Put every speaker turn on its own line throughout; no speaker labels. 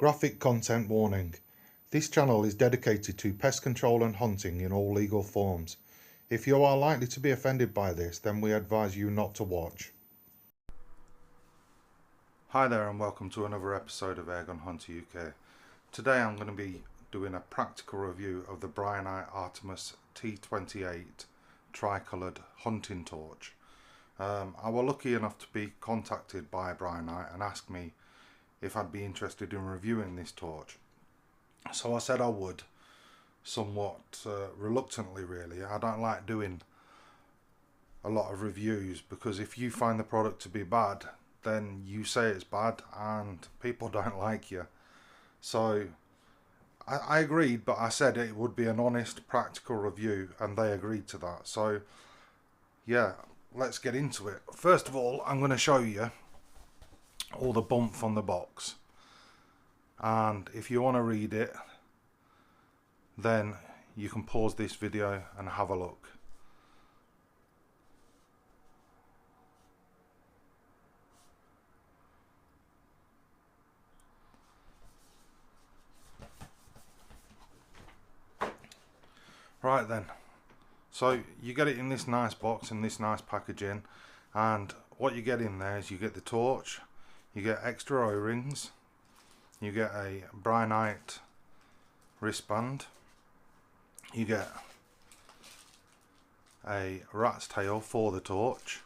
Graphic content warning. This channel is dedicated to pest control and hunting in all legal forms. If you are likely to be offended by this, then we advise you not to watch. Hi there and welcome to another episode of Gun Hunter U.K. Today I'm going to be doing a practical review of the Brinyte Artemis T28 tricoloured hunting torch. I was lucky enough to be contacted by Brinyte and asked me if I'd be interested in reviewing this torch. So I said I would, somewhat reluctantly really. I don't like doing a lot of reviews because if you find the product to be bad, then you say it's bad and people don't like you. So I agreed, but I said it would be an honest, practical review and they agreed to that. So yeah, let's get into it. First of all, I'm going to show you all the bump on the box, and if you want to read it, then you can pause this video and have a look. Right then, so you get it in this nice box and this nice packaging, and what you get in there is you get the torch, you get extra O-rings, you get a Brinyte wristband, you get a rat's tail for the torch,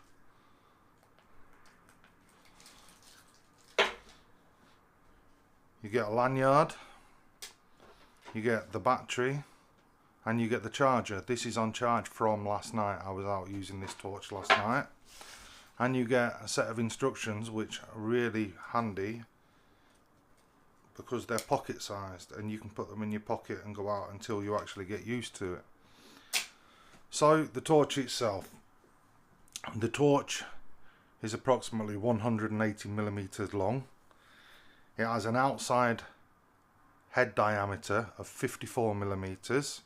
you get a lanyard, you get the battery, and you get the charger. This is on charge from last night. I was out using this torch last night. And you get a set of instructions which are really handy because they're pocket sized and you can put them in your pocket and go out until you actually get used to it. So the torch itself. The torch is approximately 180 millimeters long. It has an outside head diameter of 54 millimeters.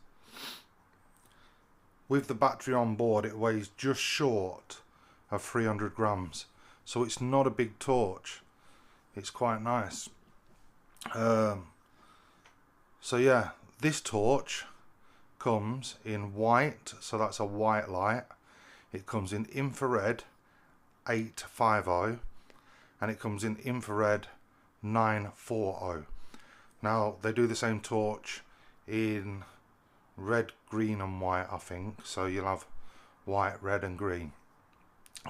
With the battery on board, it weighs just short of 300 grams, so it's not a big torch. It's quite nice. So yeah, this torch comes in white, so that's a white light. It comes in infrared 850 and it comes in infrared 940. Now they do the same torch in red, green and white, I think, so you'll have white, red and green.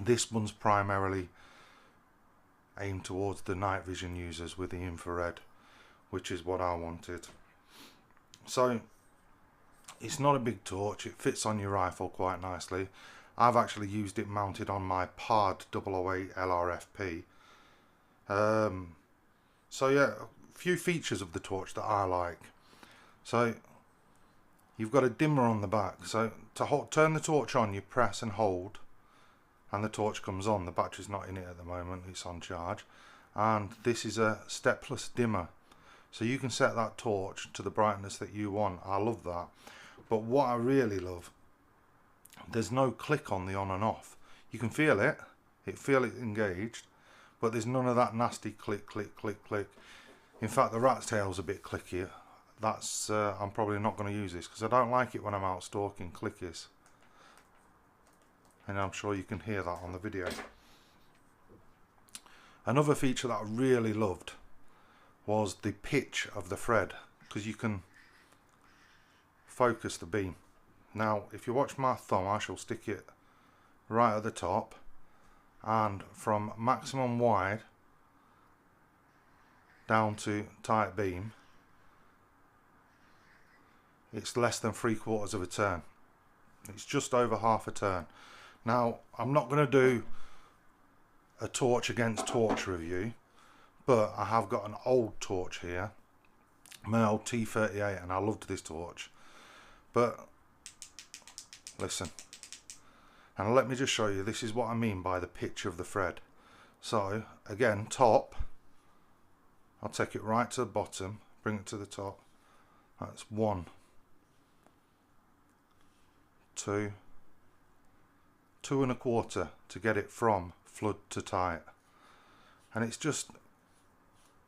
This one's primarily aimed towards the night vision users with the infrared, which is what I wanted. So it's not a big torch, it fits on your rifle quite nicely. I've actually used it mounted on my PARD 008 LRFP. So yeah, a few features of the torch that I like. So you've got a dimmer on the back, so to turn the torch on you press and hold and the torch comes on. The battery's not in it at the moment, it's on charge. And this is a stepless dimmer, so you can set that torch to the brightness that you want. I love that. But what I really love, there's no click on the on and off. You can feel it engaged, but there's none of that nasty click, click, click, click. In fact, the rat's tail's a bit clicky. That's I'm probably not going to use this because I don't like it when I'm out stalking clickies. And I'm sure you can hear that on the video. Another feature that I really loved was the pitch of the thread, because you can focus the beam. Now if you watch my thumb, I shall stick it right at the top, and from maximum wide down to tight beam, it's less than 3/4 of a turn. It's just over half a turn. Now I'm not going to do a torch against torch review, but I have got an old torch here, my old T28, and I loved this torch. But listen, and let me just show you, this is what I mean by the pitch of the thread. So again, top, I'll take it right to the bottom, bring it to the top. That's 1, 2, 2 1/4 to get it from flood to tight. And it's just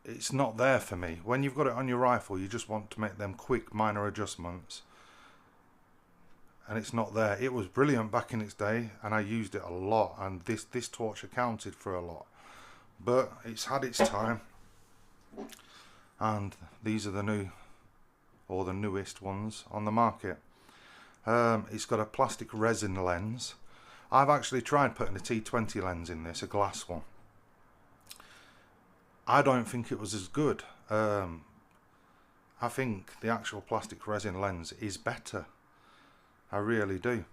it's not there for me. When you've got it on your rifle, you just want to make them quick minor adjustments, and it's not there. It was brilliant back in its day, and I used it a lot, and this torch accounted for a lot, but it's had its time. And these are the new, or the newest ones on the market. It's got a plastic resin lens. I've actually tried putting a T20 lens in this, a glass one. I don't think it was as good. I think the actual plastic resin lens is better. I really do.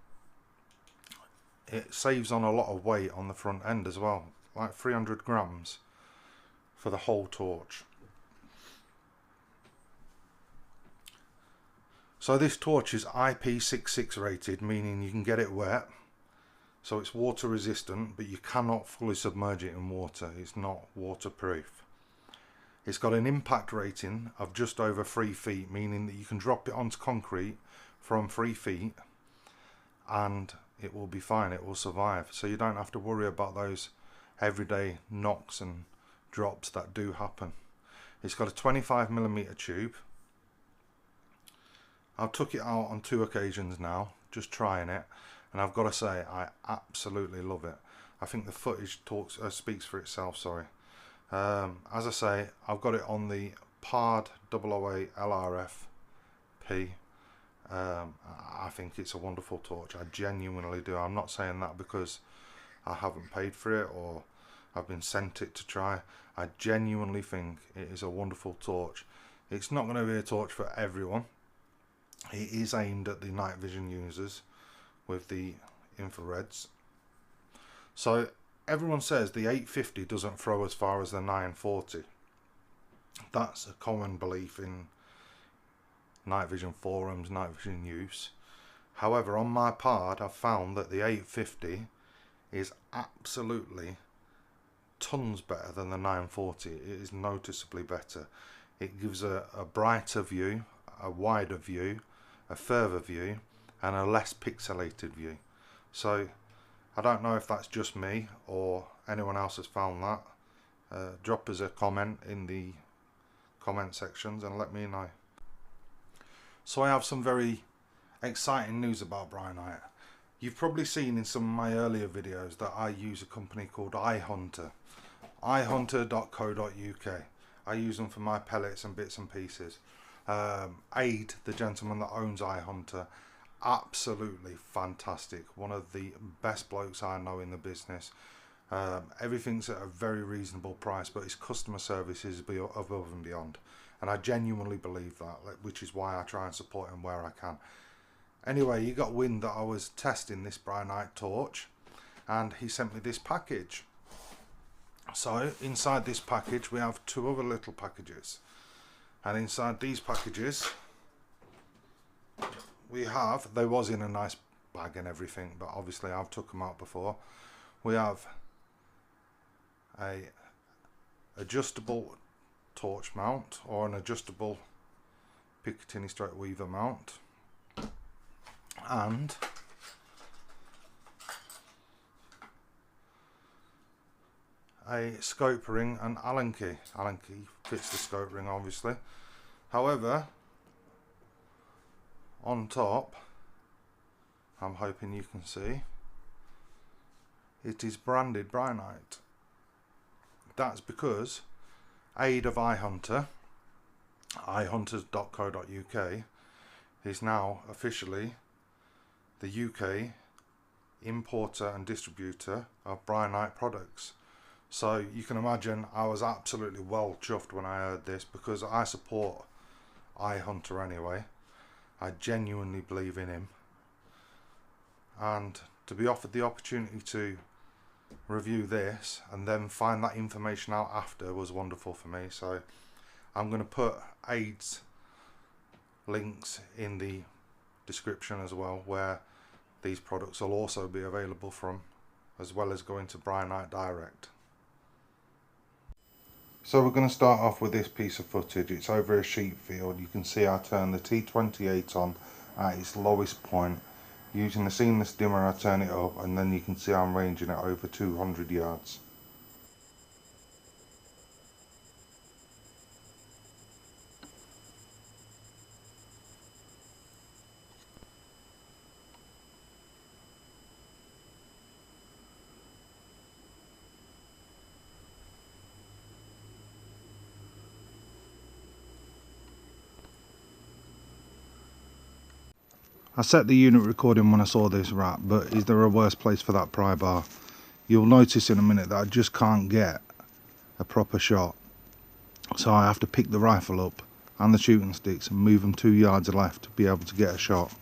It saves on a lot of weight on the front end as well, like 300 grams for the whole torch. So this torch is IP66 rated, meaning you can get it wet. So it's water resistant, but you cannot fully submerge it in water. It's not waterproof. It's got an impact rating of just over 3 feet, meaning that you can drop it onto concrete from 3 feet and it will be fine, it will survive. So you don't have to worry about those everyday knocks and drops that do happen. It's got a 25mm tube. I've took it out on 2 occasions now, just trying it, and I've got to say I absolutely love it. I think the footage speaks for itself. Sorry. As I say, I've got it on the PARD 008 LRF-P. I think it's a wonderful torch. I genuinely do. I'm not saying that because I haven't paid for it or I've been sent it to try. I genuinely think it is a wonderful torch. It's not going to be a torch for everyone. It is aimed at the night vision users with the infrareds. So everyone says the 850 doesn't throw as far as the 940. That's a common belief in night vision forums, night vision use. However, on my part, I've found that the 850 is absolutely tons better than the 940. It is noticeably better. It gives a brighter view, a wider view, a further view, and a less pixelated view. So I don't know if that's just me or anyone else has found that. Drop us a comment in the comment sections and let me know. So I have some very exciting news about Brinyte. You've probably seen in some of my earlier videos that I use a company called iHunter. iHunter.co.uk. I use them for my pellets and bits and pieces. Aid, the gentleman that owns iHunter, absolutely fantastic. One of the best blokes I know in the business. Everything's at a very reasonable price, but his customer service is above and beyond. And I genuinely believe that, which is why I try and support him where I can. Anyway, he got wind that I was testing this Brinyte torch, and he sent me this package. So inside this package we have 2 other little packages, and inside these packages we have, they was in a nice bag and everything, but obviously I've took them out before. We have a adjustable torch mount, or an adjustable Picatinny stroke weaver mount, and a scope ring and Allen key. Allen key fits the scope ring obviously. However, on top, I'm hoping you can see, it is branded Brinyte. That's because Aid of iHunter, ihunters.co.uk, is now officially the UK importer and distributor of Brinyte products. So you can imagine I was absolutely well chuffed when I heard this, because I support iHunter anyway. I genuinely believe in him, and to be offered the opportunity to review this and then find that information out after was wonderful for me. So I'm going to put Aid's links in the description as well, where these products will also be available from, as well as going to Brinyte Direct. So we're going to start off with this piece of footage. It's over a sheep field. You can see I turn the T28 on at its lowest point. Using the seamless dimmer I turn it up, and then you can see I'm ranging it over 200 yards. I set the unit recording when I saw this rat, but is there a worse place for that pry bar? You'll notice in a minute that I just can't get a proper shot. So I have to pick the rifle up and the shooting sticks and move them 2 yards left to be able to get a shot.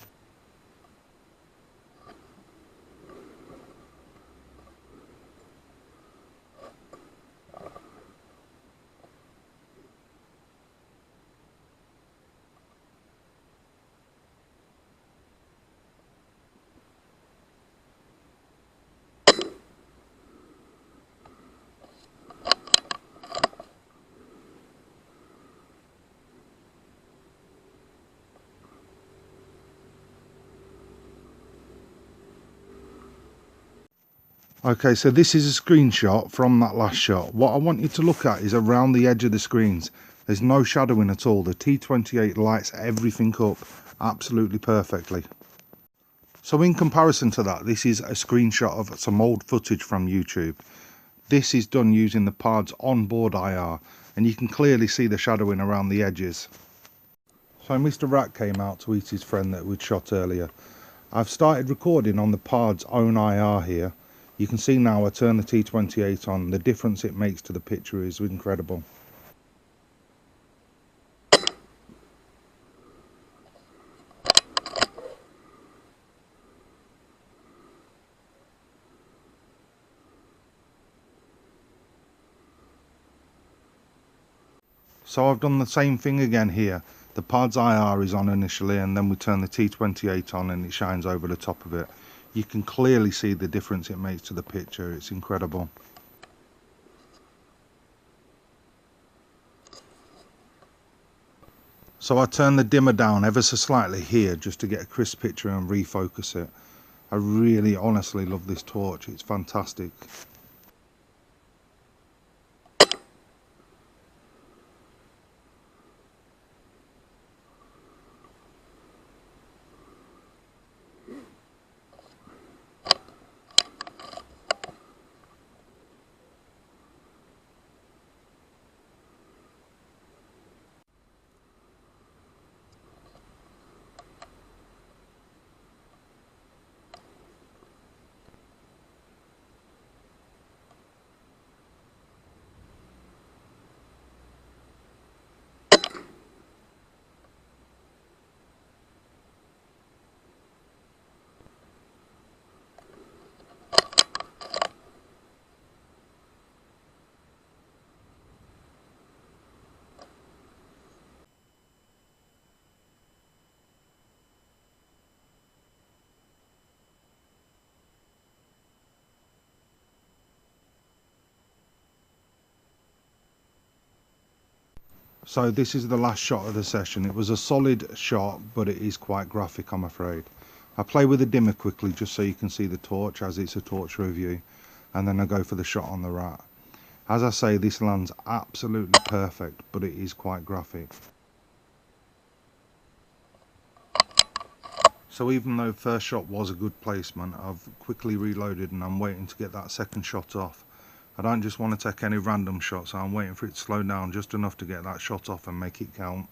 Okay, so this is a screenshot from that last shot. What I want you to look at is around the edge of the screens. There's no shadowing at all. The T28 lights everything up absolutely perfectly. So in comparison to that, this is a screenshot of some old footage from YouTube. This is done using the PARD's onboard IR, and you can clearly see the shadowing around the edges. So Mr. Rat came out to eat his friend that we'd shot earlier. I've started recording on the PARD's own IR here. You can see now I turn the T28 on, the difference it makes to the picture is incredible. So I've done the same thing again here. The PARD's IR is on initially, and then we turn the T28 on and it shines over the top of it. You can clearly see the difference it makes to the picture. It's incredible. So I turn the dimmer down ever so slightly here just to get a crisp picture and refocus it. I really honestly love this torch. It's fantastic. So this is the last shot of the session. It was a solid shot, but it is quite graphic, I'm afraid. I play with the dimmer quickly just so you can see the torch, as it's a torch review, and then I go for the shot on the rat. As I say, this lands absolutely perfect, but it is quite graphic. So even though first shot was a good placement, I've quickly reloaded and I'm waiting to get that second shot off. I don't just want to take any random shots, I'm waiting for it to slow down just enough to get that shot off and make it count.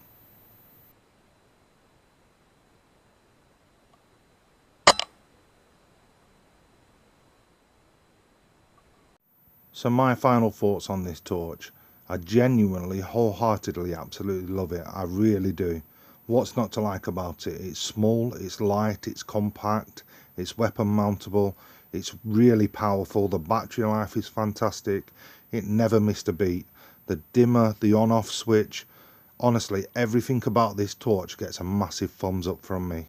So my final thoughts on this torch. I genuinely, wholeheartedly, absolutely love it. I really do. What's not to like about it? It's small, it's light, it's compact, it's weapon mountable, it's really powerful, the battery life is fantastic, it never missed a beat. The dimmer, the on-off switch, honestly everything about this torch gets a massive thumbs up from me.